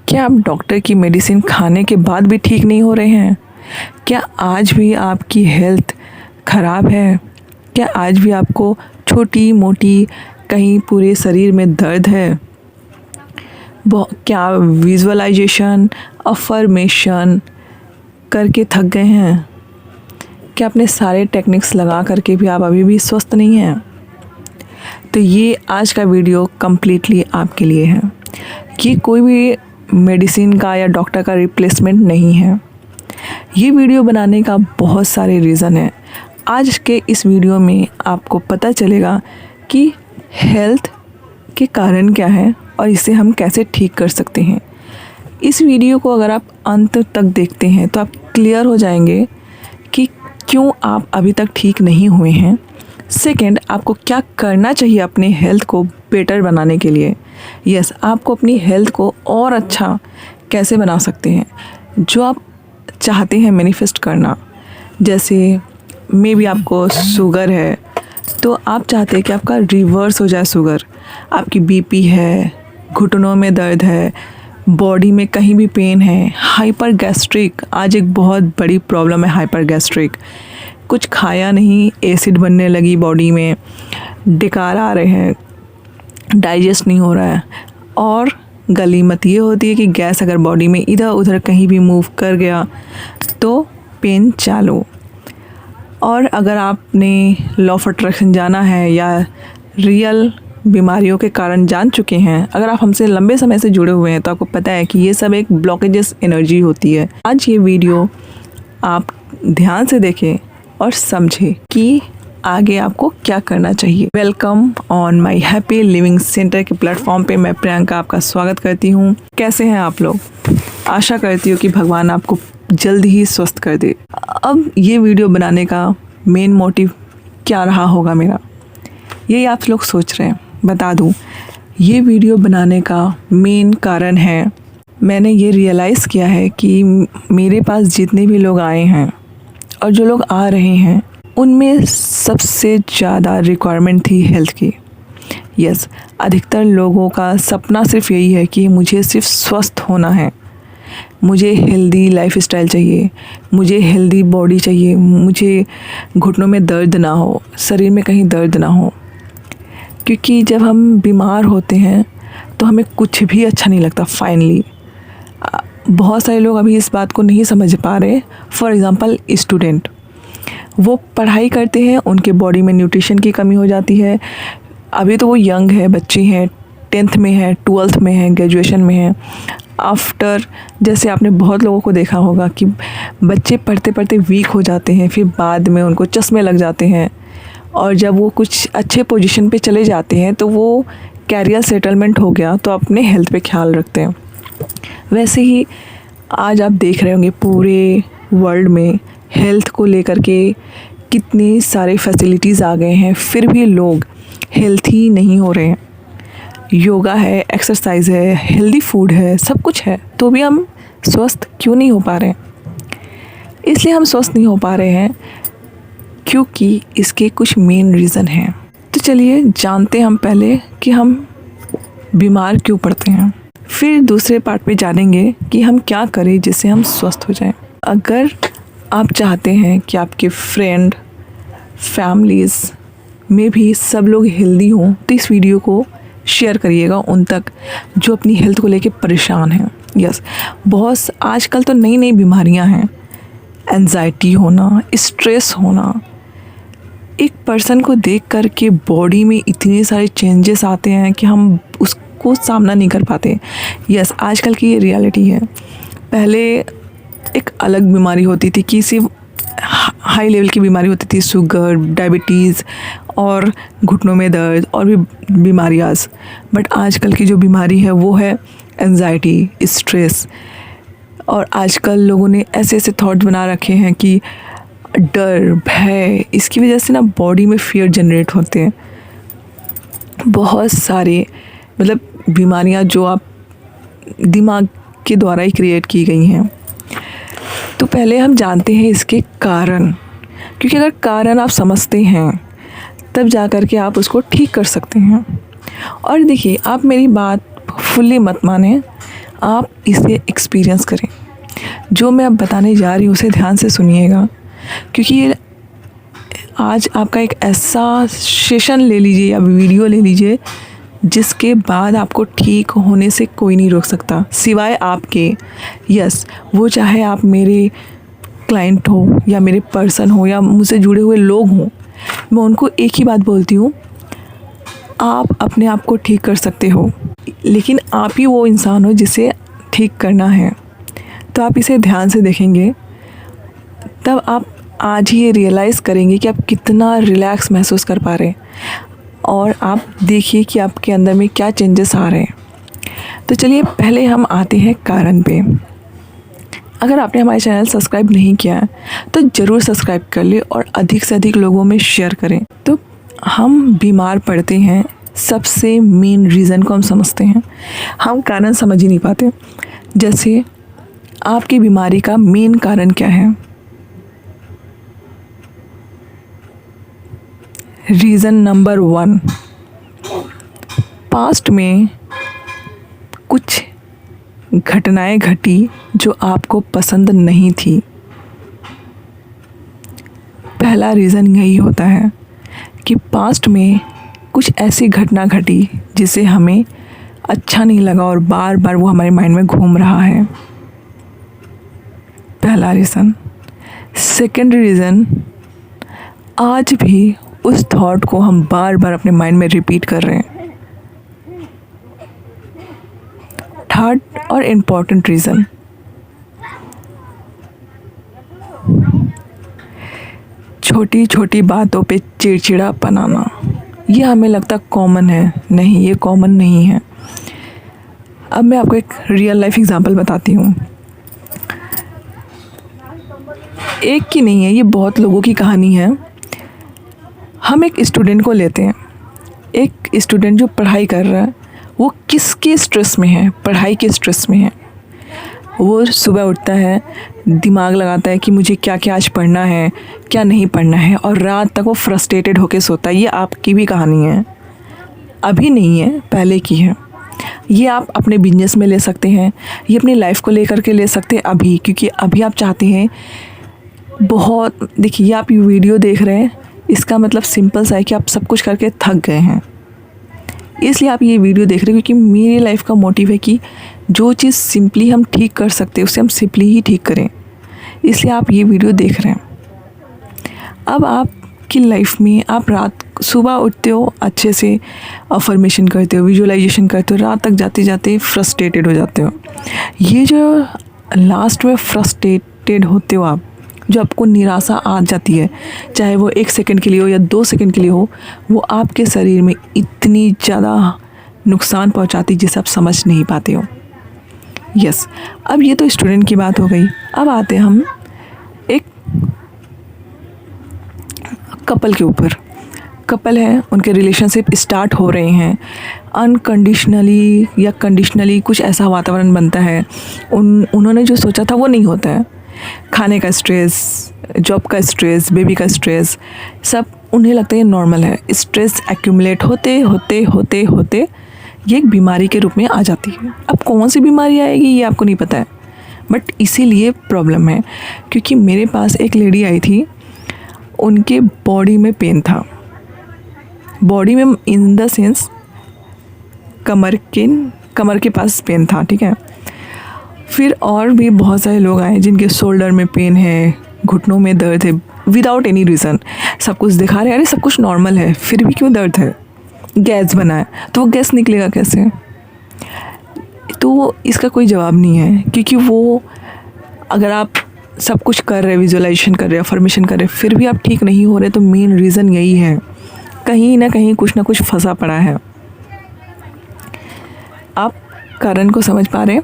क्या आप डॉक्टर की मेडिसिन खाने के बाद भी ठीक नहीं हो रहे हैं? क्या आज भी आपकी हेल्थ ख़राब है? क्या आज भी आपको छोटी मोटी कहीं पूरे शरीर में दर्द है? क्या विजुअलाइजेशन, अफर्मेशन करके थक गए हैं? क्या अपने सारे टेक्निक्स लगा करके भी आप अभी भी स्वस्थ नहीं हैं? तो ये आज का वीडियो कम्प्लीटली आपके लिए है। ये कोई भी मेडिसिन का या डॉक्टर का रिप्लेसमेंट नहीं है। ये वीडियो बनाने का बहुत सारे रीज़न है। आज के इस वीडियो में आपको पता चलेगा कि हेल्थ के कारण क्या है और इसे हम कैसे ठीक कर सकते हैं। इस वीडियो को अगर आप अंत तक देखते हैं तो आप क्लियर हो जाएंगे कि क्यों आप अभी तक ठीक नहीं हुए हैं। सेकंड, आपको क्या करना चाहिए अपने हेल्थ को बेटर बनाने के लिए। यस, आपको अपनी हेल्थ को और अच्छा कैसे बना सकते हैं जो आप चाहते हैं मैनिफेस्ट करना। जैसे मे बी आपको शुगर है तो आप चाहते हैं कि आपका रिवर्स हो जाए शुगर। आपकी बीपी है, घुटनों में दर्द है, बॉडी में कहीं भी पेन है, हाइपर गैस्ट्रिक आज एक बहुत बड़ी प्रॉब्लम है। हाइपर गैस्ट्रिक, कुछ खाया नहीं, एसिड बनने लगी बॉडी में, डकार आ रहे हैं, डाइजेस्ट नहीं हो रहा है। और गलीमत ये होती है कि गैस अगर बॉडी में इधर उधर कहीं भी मूव कर गया तो पेन चालू। और अगर आपने लॉ ऑफ अट्रैक्शन जाना है या रियल बीमारियों के कारण जान चुके हैं, अगर आप हमसे लंबे समय से जुड़े हुए हैं तो आपको पता है कि ये सब एक ब्लॉकेजेस एनर्जी होती है। आज ये वीडियो आप ध्यान से देखें और समझें कि आगे आपको क्या करना चाहिए। Welcome on my happy living centre के प्लेटफॉर्म पे मैं प्रियंका आपका स्वागत करती हूँ। कैसे हैं आप लोग? आशा करती हूँ कि भगवान आपको जल्द ही स्वस्थ कर दे। अब ये वीडियो बनाने का मेन मोटिव क्या रहा होगा मेरा, यही आप लोग सोच रहे हैं। बता दूँ, ये वीडियो बनाने का मेन कारण है, मैंने ये रियलाइज़ किया है कि मेरे पास जितने भी लोग आए हैं और जो लोग आ रहे हैं उनमें सबसे ज़्यादा रिक्वायरमेंट थी हेल्थ की। यस, अधिकतर लोगों का सपना सिर्फ यही है कि मुझे सिर्फ स्वस्थ होना है, मुझे हेल्दी लाइफस्टाइल चाहिए, मुझे हेल्दी बॉडी चाहिए, मुझे घुटनों में दर्द ना हो, शरीर में कहीं दर्द ना हो। क्योंकि जब हम बीमार होते हैं तो हमें कुछ भी अच्छा नहीं लगता। फाइनली बहुत सारे लोग अभी इस बात को नहीं समझ पा रहे। फॉर एग्ज़ाम्पल स्टूडेंट, वो पढ़ाई करते हैं, उनके बॉडी में न्यूट्रिशन की कमी हो जाती है। अभी तो वो यंग है, बच्चे हैं, 10th में है, 12th में है, ग्रेजुएशन में है। आफ्टर, जैसे आपने बहुत लोगों को देखा होगा कि बच्चे पढ़ते पढ़ते वीक हो जाते हैं, फिर बाद में उनको चश्मे लग जाते हैं और जब वो कुछ अच्छे पोजीशन पे चले जाते हैं तो वो कैरियर सेटलमेंट हो गया तो अपने हेल्थ पे ख्याल रखते हैं। वैसे ही आज आप देख रहे होंगे पूरे वर्ल्ड में हेल्थ को लेकर के कितनी सारे फैसिलिटीज़ आ गए हैं, फिर भी लोग हेल्थी नहीं हो रहे हैं। योगा है, एक्सरसाइज है, हेल्दी फूड है, सब कुछ है, तो भी हम स्वस्थ क्यों नहीं हो पा रहे हैं? इसलिए हम स्वस्थ नहीं हो पा रहे हैं क्योंकि इसके कुछ मेन रीज़न हैं। तो चलिए जानते हैं हम पहले कि हम बीमार क्यों पड़ते हैं, फिर दूसरे पार्ट पे जानेंगे कि हम क्या करें जिससे हम स्वस्थ हो जाएं। अगर आप चाहते हैं कि आपके फ्रेंड, फैमिलीज़ में भी सब लोग हेल्दी हों तो इस वीडियो को शेयर करिएगा उन तक जो अपनी हेल्थ को लेके परेशान हैं। यस, बहुत आजकल तो नई नई बीमारियां हैं। एंजाइटी होना, स्ट्रेस होना, एक पर्सन को देख कर के बॉडी में इतने सारे चेंजेस आते हैं कि हम उसको सामना नहीं कर पाते। यस, आजकल की ये रियलिटी है। पहले एक अलग बीमारी होती थी कि सिर्फ हाई लेवल की बीमारी होती थी, शुगर, डायबिटीज़ और घुटनों में दर्द और भी बीमारियाँ। बट आजकल की जो बीमारी है वो है एंजाइटी, स्ट्रेस। और आजकल लोगों ने ऐसे ऐसे थॉट बना रखे हैं कि डर, भय, इसकी वजह से ना बॉडी में फियर जनरेट होते हैं। बहुत सारे मतलब बीमारियाँ जो आप दिमाग के द्वारा ही क्रिएट की गई हैं। तो पहले हम जानते हैं इसके कारण, क्योंकि अगर कारण आप समझते हैं तब जा कर के आप उसको ठीक कर सकते हैं। और देखिए, आप मेरी बात फुल्ली मत माने, आप इसे एक्सपीरियंस करें। जो मैं अब बताने जा रही हूँ उसे ध्यान से सुनिएगा, क्योंकि ये आज आपका एक ऐसा सेशन ले लीजिए या वीडियो ले लीजिए जिसके बाद आपको ठीक होने से कोई नहीं रोक सकता सिवाय आपके। यस, वो चाहे आप मेरे क्लाइंट हो या मेरे पर्सन हो या मुझसे जुड़े हुए लोग हों, मैं उनको एक ही बात बोलती हूँ, आप अपने आप को ठीक कर सकते हो, लेकिन आप ही वो इंसान हो जिसे ठीक करना है। तो आप इसे ध्यान से देखेंगे, तब आप आज ही ये रियलाइज़ करेंगे कि आप कितना रिलैक्स महसूस कर पा रहे हैं, और आप देखिए कि आपके अंदर में क्या चेंजेस आ रहे हैं। तो चलिए पहले हम आते हैं कारण पे। अगर आपने हमारे चैनल सब्सक्राइब नहीं किया है तो ज़रूर सब्सक्राइब कर ले और अधिक से अधिक लोगों में शेयर करें। तो हम बीमार पड़ते हैं, सबसे मेन रीज़न को हम समझते हैं, हम कारण समझ ही नहीं पाते। जैसे आपकी बीमारी का मेन कारण क्या है? रीज़न नंबर 1, पास्ट में कुछ घटनाएं घटी जो आपको पसंद नहीं थी। पहला रीज़न यही होता है कि पास्ट में कुछ ऐसी घटना घटी जिसे हमें अच्छा नहीं लगा और बार बार वो हमारे माइंड में घूम रहा है। पहला रीज़न। सेकंड रीज़न, आज भी उस थॉट को हम बार बार अपने माइंड में रिपीट कर रहे हैं। थर्ड और इम्पॉर्टेंट रीज़न, छोटी छोटी बातों पे चिड़चिड़ापन आना। ये हमें लगता कॉमन है, नहीं, ये कॉमन नहीं है। अब मैं आपको एक रियल लाइफ एग्जांपल बताती हूँ। एक की नहीं है, ये बहुत लोगों की कहानी है। हम एक स्टूडेंट को लेते हैं, एक स्टूडेंट जो पढ़ाई कर रहा है, वो किसके स्ट्रेस में है? पढ़ाई के स्ट्रेस में है। वो सुबह उठता है, दिमाग लगाता है कि मुझे क्या क्या आज पढ़ना है, क्या नहीं पढ़ना है, और रात तक वो फ्रस्ट्रेटेड होके सोता है। ये आपकी भी कहानी है, अभी नहीं है, पहले की है। ये आप अपने बिजनेस में ले सकते हैं, ये अपनी लाइफ को लेकर के ले सकते हैं अभी, क्योंकि अभी आप चाहते हैं बहुत। देखिए, आप ये वीडियो देख रहे हैं, इसका मतलब सिंपल सा है कि आप सब कुछ करके थक गए हैं, इसलिए आप ये वीडियो देख रहे हैं। क्योंकि मेरी लाइफ का मोटिव है कि जो चीज़ सिंपली हम ठीक कर सकते हैं उसे हम सिंपली ही ठीक करें, इसलिए आप ये वीडियो देख रहे हैं। अब आपकी लाइफ में आप सुबह उठते हो, अच्छे से अफर्मेशन करते हो, विजुअलाइजेशन करते हो, रात तक जाते जाते फ्रस्ट्रेटेड हो जाते हो। ये जो लास्ट में फ्रस्ट्रेटेड होते हो आप, जो आपको निराशा आ जाती है, चाहे वो 1 सेकंड के लिए हो या 2 सेकंड के लिए हो, वो आपके शरीर में इतनी ज़्यादा नुकसान पहुंचाती जिसे आप समझ नहीं पाते हो। यस, अब ये तो स्टूडेंट की बात हो गई। अब आते हैं हम एक कपल के ऊपर। कपल है, उनके रिलेशनशिप स्टार्ट हो रहे हैं, अनकंडीशनली या कंडीशनली कुछ ऐसा वातावरण बनता है, उन्होंने जो सोचा था वो नहीं होता है। खाने का स्ट्रेस, जॉब का स्ट्रेस, बेबी का स्ट्रेस, सब उन्हें लगता है ये नॉर्मल है। स्ट्रेस एक्यूमुलेट होते होते होते होते ये एक बीमारी के रूप में आ जाती है। अब कौन सी बीमारी आएगी ये आपको नहीं पता है, बट इसीलिए प्रॉब्लम है। क्योंकि मेरे पास एक लेडी आई थी, उनके बॉडी में पेन था, बॉडी में इन द सेंस कमर के पास पेन था, ठीक है। फिर और भी बहुत सारे लोग आए जिनके शोल्डर में पेन है, घुटनों में दर्द है, विदाउट एनी रीज़न। सब कुछ दिखा रहे हैं, अरे सब कुछ नॉर्मल है, फिर भी क्यों दर्द है? गैस बना है, तो वो गैस निकलेगा कैसे? तो इसका कोई जवाब नहीं है, क्योंकि वो, अगर आप सब कुछ कर रहे, विजुअलाइजेशन कर रहे, अफर्मेशन कर रहे, फिर भी आप ठीक नहीं हो रहे, तो मेन रीज़न यही है, कहीं ना कहीं कुछ ना कुछ फंसा पड़ा है। आप कारण को समझ पा रहे हैं?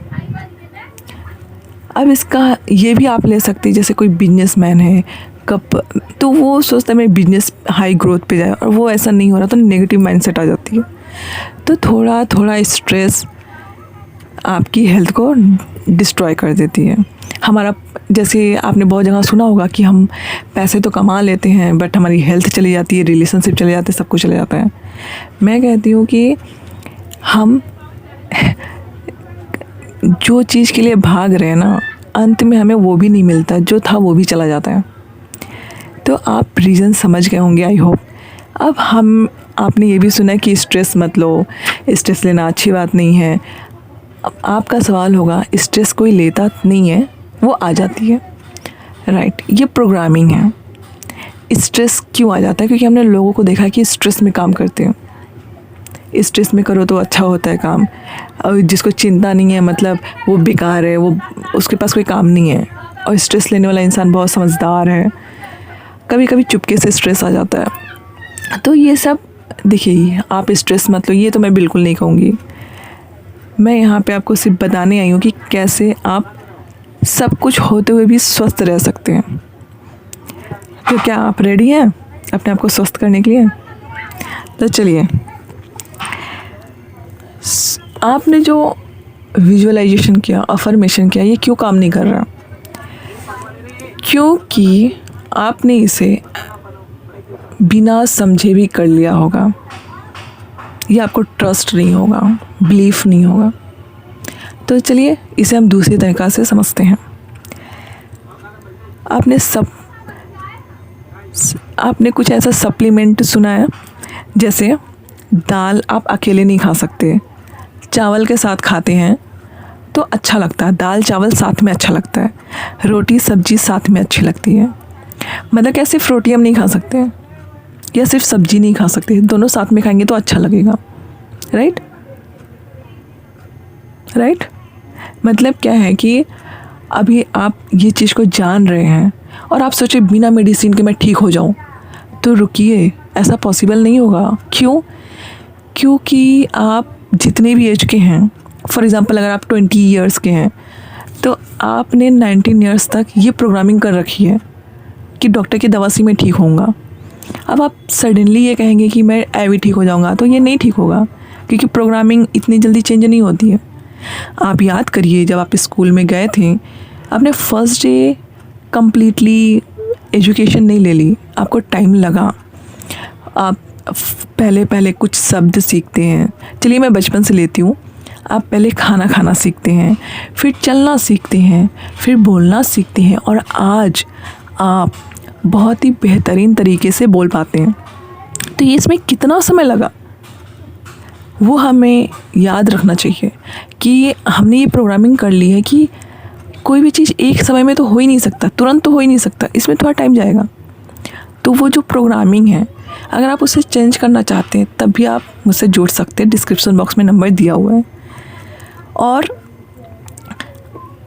अब इसका ये भी आप ले सकते हैं, जैसे कोई बिजनेसमैन है, तो वो सोचता है मेरे बिजनेस हाई ग्रोथ पे जाए, और वो ऐसा नहीं हो रहा, तो नेगेटिव माइंडसेट आ जाती है। तो थोड़ा थोड़ा स्ट्रेस आपकी हेल्थ को डिस्ट्रॉय कर देती है। हमारा, जैसे आपने बहुत जगह सुना होगा कि हम पैसे तो कमा लेते हैं, बट हमारी हेल्थ चली जाती है, रिलेशनशिप चले जाते हैं, सब कुछ चले जाता है। मैं कहती हूँ कि हम जो चीज़ के लिए भाग रहे हैं ना, अंत में हमें वो भी नहीं मिलता, जो था वो भी चला जाता है। तो आप रीज़न समझ गए होंगे आई होप। अब आपने ये भी सुना है कि स्ट्रेस मत लो, स्ट्रेस लेना अच्छी बात नहीं है। अब आपका सवाल होगा, स्ट्रेस कोई लेता नहीं है, वो आ जाती है, राइट। ये प्रोग्रामिंग है। स्ट्रेस क्यों आ जाता है? क्योंकि हमने लोगों को देखा कि स्ट्रेस में काम करते हैं। स्ट्रेस में करो तो अच्छा होता है काम, और जिसको चिंता नहीं है मतलब वो बेकार है, वो उसके पास कोई काम नहीं है। और स्ट्रेस लेने वाला इंसान बहुत समझदार है। कभी कभी चुपके से स्ट्रेस आ जाता है। तो ये सब देखिए, आप स्ट्रेस मत लो, ये तो मैं बिल्कुल नहीं कहूँगी। मैं यहाँ पे आपको सिर्फ बताने आई हूँ कि कैसे आप सब कुछ होते हुए भी स्वस्थ रह सकते हैं। तो क्या आप रेडी हैं अपने आप को स्वस्थ करने के लिए? तो चलिए, आपने जो विजुअलाइजेशन किया, अफर्मेशन किया, ये क्यों काम नहीं कर रहा? क्योंकि आपने इसे बिना समझे भी कर लिया होगा, या आपको ट्रस्ट नहीं होगा, बिलीफ नहीं होगा। तो चलिए इसे हम दूसरी तरीक़ा से समझते हैं। आपने कुछ ऐसा सप्लीमेंट सुना है, जैसे दाल आप अकेले नहीं खा सकते, चावल के साथ खाते हैं तो अच्छा लगता है, दाल चावल साथ में अच्छा लगता है, रोटी सब्जी साथ में अच्छी लगती है। मतलब क्या सिर्फ रोटी हम नहीं खा सकते, या सिर्फ सब्जी नहीं खा सकते, दोनों साथ में खाएंगे तो अच्छा लगेगा, राइट। मतलब क्या है कि अभी आप ये चीज़ को जान रहे हैं और आप सोचे बिना मेडिसिन के मैं ठीक हो जाऊं, तो रुकिए, ऐसा पॉसिबल नहीं होगा। क्यों? क्योंकि आप जितने भी एज के हैं, फॉर एग्ज़ाम्पल अगर आप 20 ईयर्स के हैं, तो आपने 19 ईयर्स तक ये प्रोग्रामिंग कर रखी है कि डॉक्टर की दवा से मैं ठीक होऊंगा। अब आप सडनली ये कहेंगे कि मैं अभी ठीक हो जाऊंगा, तो ये नहीं ठीक होगा, क्योंकि प्रोग्रामिंग इतनी जल्दी चेंज नहीं होती है। आप याद करिए, जब आप स्कूल में गए थे, आपने फर्स्ट डे कम्प्लीटली एजुकेशन नहीं ले ली, आपको टाइम लगा। आप पहले कुछ शब्द सीखते हैं। चलिए मैं बचपन से लेती हूँ। आप पहले खाना सीखते हैं, फिर चलना सीखते हैं, फिर बोलना सीखते हैं, और आज आप बहुत ही बेहतरीन तरीके से बोल पाते हैं। तो ये इसमें कितना समय लगा, वो हमें याद रखना चाहिए कि हमने ये प्रोग्रामिंग कर ली है कि कोई भी चीज़ एक समय में तो हो ही नहीं सकता, तुरंत तो हो ही नहीं सकता, इसमें थोड़ा टाइम जाएगा। तो वो जो प्रोग्रामिंग है, अगर आप उसे चेंज करना चाहते हैं तब भी आप मुझसे जुड़ सकते हैं, डिस्क्रिप्शन बॉक्स में नंबर दिया हुआ है। और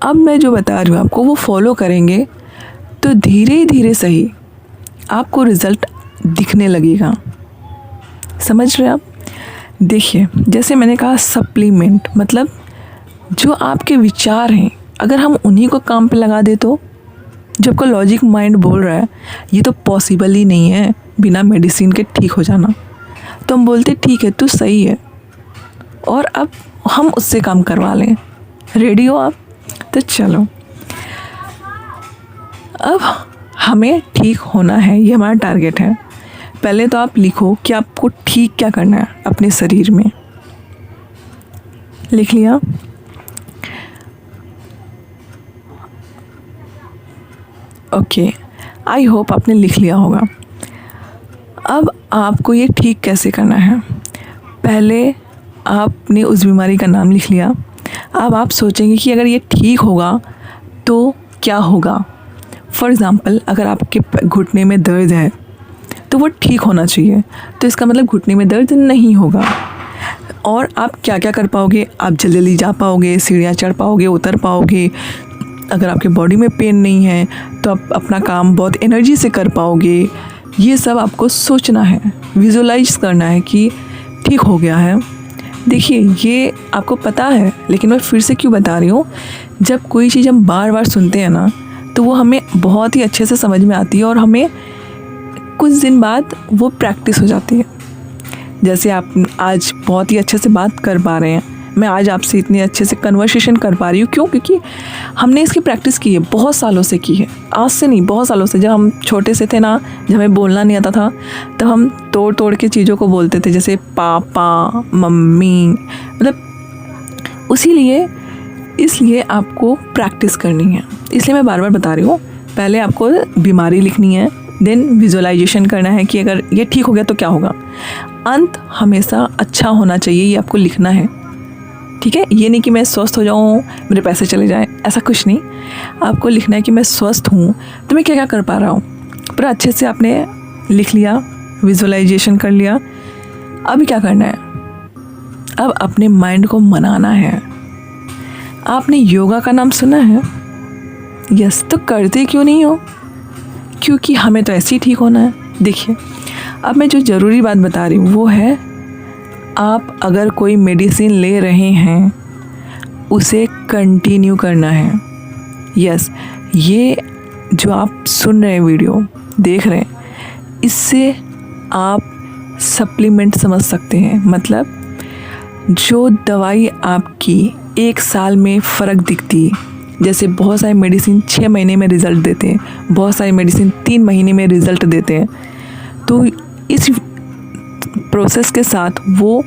अब मैं जो बता रही हूँ आपको, वो फॉलो करेंगे तो धीरे धीरे सही आपको रिज़ल्ट दिखने लगेगा। समझ रहे हैं आप? देखिए, जैसे मैंने कहा सप्लीमेंट, मतलब जो आपके विचार हैं, अगर हम उन्हीं को काम पे लगा दे, तो जो आपका लॉजिक माइंड बोल रहा है ये तो पॉसिबल ही नहीं है बिना मेडिसिन के ठीक हो जाना, तो हम बोलते ठीक है तू सही है, और अब हम उससे काम करवा लें। रेडी हो आप? तो चलो, अब हमें ठीक होना है, ये हमारा टारगेट है। पहले तो आप लिखो कि आपको ठीक क्या करना है अपने शरीर में। लिख लिया? ओके, आई होप आपने लिख लिया होगा। अब आपको ये ठीक कैसे करना है? पहले आपने उस बीमारी का नाम लिख लिया। अब आप सोचेंगे कि अगर ये ठीक होगा तो क्या होगा। फॉर एग्ज़ाम्पल, अगर आपके घुटने में दर्द है तो वो ठीक होना चाहिए, तो इसका मतलब घुटने में दर्द नहीं होगा। और आप क्या क्या कर पाओगे? आप जल्दी जा पाओगे, सीढ़ियाँ चढ़ पाओगे, उतर पाओगे। अगर आपके बॉडी में पेन नहीं है तो आप अपना काम बहुत एनर्जी से कर पाओगे। ये सब आपको सोचना है, विजुअलाइज करना है कि ठीक हो गया है। देखिए, ये आपको पता है, लेकिन मैं फिर से क्यों बता रही हूँ, जब कोई चीज़ हम बार बार सुनते हैं ना, तो वो हमें बहुत ही अच्छे से समझ में आती है, और हमें कुछ दिन बाद वो प्रैक्टिस हो जाती है। जैसे आप आज बहुत ही अच्छे से बात कर पा रहे हैं, मैं आज आपसे इतने अच्छे से कन्वर्सेशन कर पा रही हूँ, क्यों? क्योंकि हमने इसकी प्रैक्टिस की है, बहुत सालों से की है। आज से नहीं, बहुत सालों से। जब हम छोटे से थे ना, जब हमें बोलना नहीं आता था, तब हम तोड़ तोड़ के चीज़ों को बोलते थे, जैसे पापा, मम्मी, मतलब इसलिए आपको प्रैक्टिस करनी है। इसलिए मैं बार बार बता रही हूँ, पहले आपको बीमारी लिखनी है, देन विजुअलाइजेशन करना है कि अगर ये ठीक हो गया तो क्या होगा। अंत हमेशा अच्छा होना चाहिए, ये आपको लिखना है, ठीक है। ये नहीं कि मैं स्वस्थ हो जाऊँ मेरे पैसे चले जाएं, ऐसा कुछ नहीं। आपको लिखना है कि मैं स्वस्थ हूँ तो मैं क्या क्या कर पा रहा हूँ। पूरा अच्छे से आपने लिख लिया, विजुअलाइजेशन कर लिया। अब क्या करना है, अब अपने माइंड को मनाना है। आपने योगा का नाम सुना है? यस, तो करते क्यों नहीं हो? क्योंकि हमें तो ऐसे ही ठीक होना है। देखिए, अब मैं जो ज़रूरी बात बता रही हूँ वो है, आप अगर कोई मेडिसिन ले रहे हैं उसे कंटिन्यू करना है। यस, ये जो आप सुन रहे हैं, वीडियो देख रहे हैं, इससे आप सप्लीमेंट समझ सकते हैं। मतलब जो दवाई आपकी 1 साल में फ़र्क दिखती, जैसे बहुत सारे मेडिसिन 6 महीने में रिज़ल्ट देते हैं, बहुत सारे मेडिसिन 3 महीने में रिज़ल्ट देते हैं, तो इस प्रोसेस के साथ वो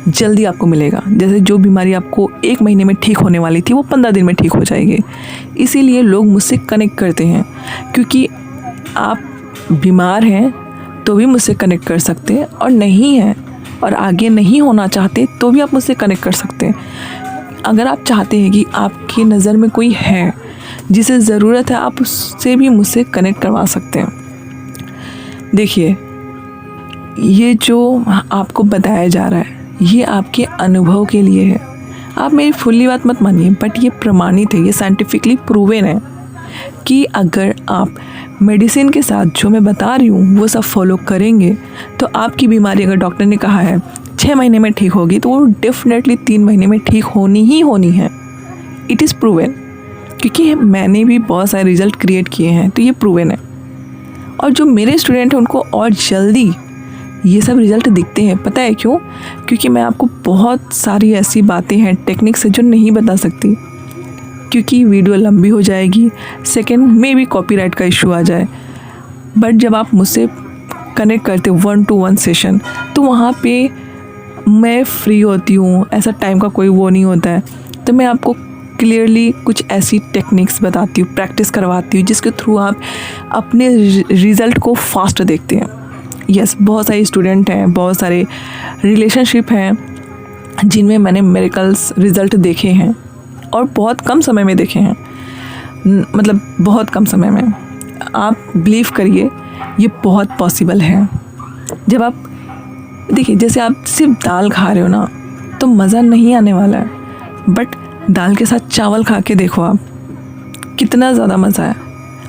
जल्दी आपको मिलेगा। जैसे जो बीमारी आपको 1 महीने में ठीक होने वाली थी वो 15 दिन में ठीक हो जाएगी। इसीलिए लोग मुझसे कनेक्ट करते हैं, क्योंकि आप बीमार हैं तो भी मुझसे कनेक्ट कर सकते हैं, और नहीं हैं और आगे नहीं होना चाहते तो भी आप मुझसे कनेक्ट कर सकते हैं। अगर आप चाहते हैं कि आपकी नज़र में कोई है जिसे ज़रूरत है, आप उससे भी मुझसे कनेक्ट करवा सकते हैं। देखिए, ये जो आपको बताया जा रहा है ये आपके अनुभव के लिए है। आप मेरी फुल्ली बात मत मानिए, बट ये प्रमाणित है, ये साइंटिफिकली प्रूवन है कि अगर आप मेडिसिन के साथ जो मैं बता रही हूँ वो सब फॉलो करेंगे तो आपकी बीमारी, अगर डॉक्टर ने कहा है 6 महीने में ठीक होगी, तो वो डेफिनेटली 3 महीने में ठीक होनी ही होनी है। इट इज़ प्रूवन, क्योंकि मैंने भी बहुत सारे रिजल्ट क्रिएट किए हैं, तो ये प्रूवन है। और जो मेरे स्टूडेंट हैं उनको और जल्दी ये सब रिज़ल्ट दिखते हैं। पता है क्यों? क्योंकि मैं आपको बहुत सारी ऐसी बातें हैं, टेक्निक्स है जो नहीं बता सकती, क्योंकि वीडियो लंबी हो जाएगी, सेकंड में भी कॉपीराइट का इशू आ जाए। बट जब आप मुझसे कनेक्ट करते हो 1-to-1 सेशन, तो वहाँ पे मैं फ्री होती हूँ, ऐसा टाइम का कोई वो नहीं होता है, तो मैं आपको क्लियरली कुछ ऐसी टेक्निक्स बताती हूँ, प्रैक्टिस करवाती हूँ, जिसके थ्रू आप अपने रिज़ल्ट को फास्ट देखते हैं। यस, बहुत सारे स्टूडेंट हैं, बहुत सारे रिलेशनशिप हैं जिनमें मैंने मिरेकल्स रिज़ल्ट देखे हैं, और बहुत कम समय में देखे हैं, मतलब बहुत कम समय में। आप बिलीव करिए, ये बहुत पॉसिबल है। जब आप देखिए, जैसे आप सिर्फ दाल खा रहे हो ना, तो मज़ा नहीं आने वाला है, बट दाल के साथ चावल खा के देखो आप, कितना ज़्यादा मज़ा है।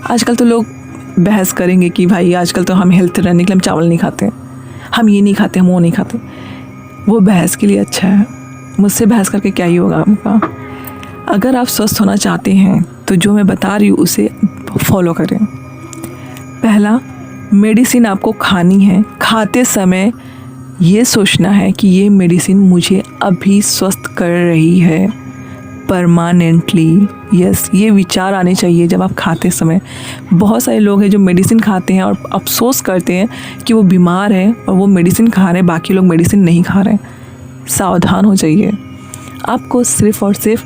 आजकल तो लोग बहस करेंगे कि भाई आजकल तो हम हेल्थ रहने के लिए हम चावल नहीं खाते, हम ये नहीं खाते, हम वो नहीं खाते। वो बहस के लिए अच्छा है, मुझसे बहस करके क्या ही होगा आपका। अगर आप स्वस्थ होना चाहते हैं तो जो मैं बता रही हूँ उसे फॉलो करें। पहला, मेडिसिन आपको खानी है, खाते समय ये सोचना है कि ये मेडिसिन मुझे अभी स्वस्थ कर रही है परमानेंटली। यस, ये विचार आने चाहिए जब आप खाते समय। बहुत सारे लोग हैं जो मेडिसिन खाते हैं और अफसोस करते हैं कि वो बीमार हैं और वो मेडिसिन खा रहे हैं, बाकी लोग मेडिसिन नहीं खा रहे हैं। सावधान हो जाइए। आपको सिर्फ़ और सिर्फ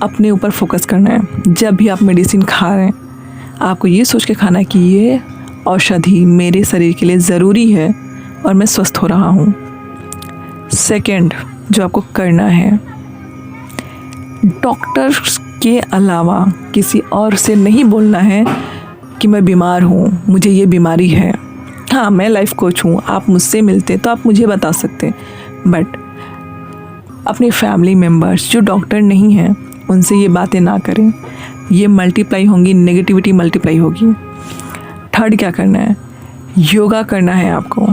अपने ऊपर फोकस करना है। जब भी आप मेडिसिन खा रहे हैं, आपको ये सोच के खाना है कि ये औषधि मेरे शरीर के लिए ज़रूरी है और मैं स्वस्थ हो रहा हूँ। सेकंड, जो आपको करना है, डॉक्टर के अलावा किसी और से नहीं बोलना है कि मैं बीमार हूँ, मुझे ये बीमारी है। हाँ, मैं लाइफ कोच हूँ, आप मुझसे मिलते तो आप मुझे बता सकते हैं, बट अपने फैमिली मेम्बर्स जो डॉक्टर नहीं हैं उनसे ये बातें ना करें। ये मल्टीप्लाई होंगी, नेगेटिविटी मल्टीप्लाई होगी। थर्ड, क्या करना है, योगा करना है आपको।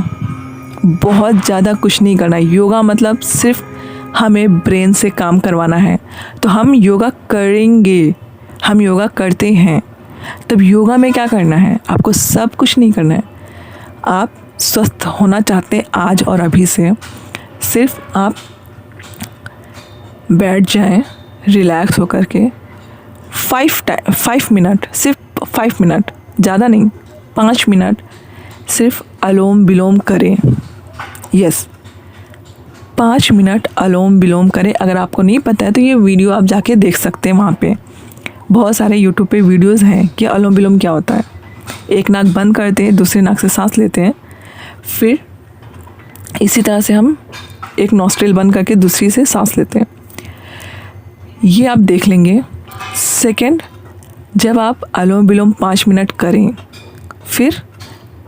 बहुत ज़्यादा कुछ नहीं करना है। योगा मतलब सिर्फ हमें ब्रेन से काम करवाना है, तो हम योगा करेंगे, हम योगा करते हैं। तब योगा में क्या करना है, आपको सब कुछ नहीं करना है। आप स्वस्थ होना चाहते हैं आज और अभी से, सिर्फ आप बैठ जाएं रिलैक्स होकर के 5 मिनट, सिर्फ 5 मिनट, ज़्यादा नहीं, 5 मिनट सिर्फ अलोम विलोम करें। यस, 5 मिनट अनुलोम विलोम करें। अगर आपको नहीं पता है तो ये वीडियो आप जाके देख सकते हैं, वहाँ पे बहुत सारे यूट्यूब पे वीडियोस हैं कि अनुलोम विलोम क्या होता है। एक नाक बंद करते हैं, दूसरे नाक से सांस लेते हैं, फिर इसी तरह से हम एक नॉस्ट्रिल बंद करके दूसरी से सांस लेते हैं। ये आप देख लेंगे। सेकंड, जब आप अनुलोम विलोम 5 मिनट करें, फिर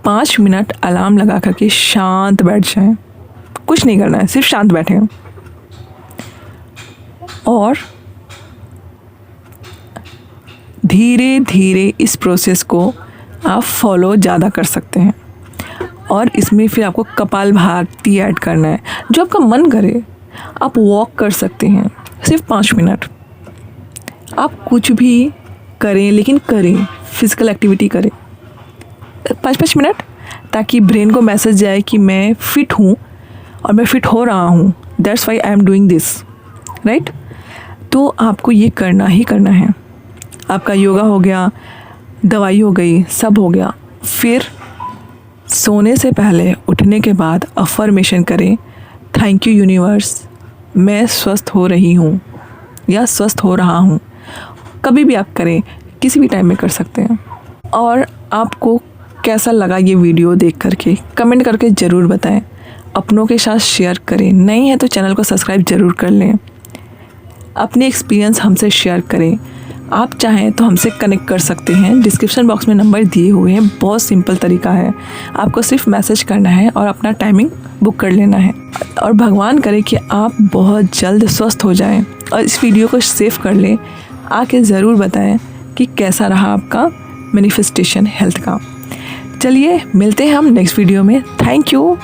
5 मिनट अलार्म लगा करके शांत बैठ जाएं। कुछ नहीं करना है, सिर्फ शांत बैठें और धीरे धीरे इस प्रोसेस को आप फॉलो ज़्यादा कर सकते हैं। और इसमें फिर आपको कपालभाति ऐड करना है। जो आपका मन करे आप वॉक कर सकते हैं, सिर्फ 5 मिनट। आप कुछ भी करें, लेकिन करें, फिज़िकल एक्टिविटी करें 5-5 मिनट, ताकि ब्रेन को मैसेज जाए कि मैं फ़िट हूँ और मैं फ़िट हो रहा हूँ, that's why I am doing this, right. तो आपको ये करना ही करना है। आपका योगा हो गया, दवाई हो गई, सब हो गया। फिर सोने से पहले, उठने के बाद अफर्मेशन करें, थैंक यू यूनिवर्स, मैं स्वस्थ हो रही हूँ या स्वस्थ हो रहा हूँ। कभी भी आप करें, किसी भी टाइम में कर सकते हैं। और आपको कैसा लगा ये वीडियो देख करके कमेंट करके ज़रूर बताएं। अपनों के साथ शेयर करें। नहीं है तो चैनल को सब्सक्राइब ज़रूर कर लें। अपने एक्सपीरियंस हमसे शेयर करें। आप चाहें तो हमसे कनेक्ट कर सकते हैं। डिस्क्रिप्शन बॉक्स में नंबर दिए हुए हैं। बहुत सिंपल तरीका है, आपको सिर्फ मैसेज करना है और अपना टाइमिंग बुक कर लेना है। और भगवान करे कि आप बहुत जल्द स्वस्थ हो जाएं। और इस वीडियो को सेव कर लें। आके ज़रूर बताएं कि कैसा रहा आपका मैनिफेस्टेशन हेल्थ का। चलिए मिलते हैं हम नेक्स्ट वीडियो में। Thank you.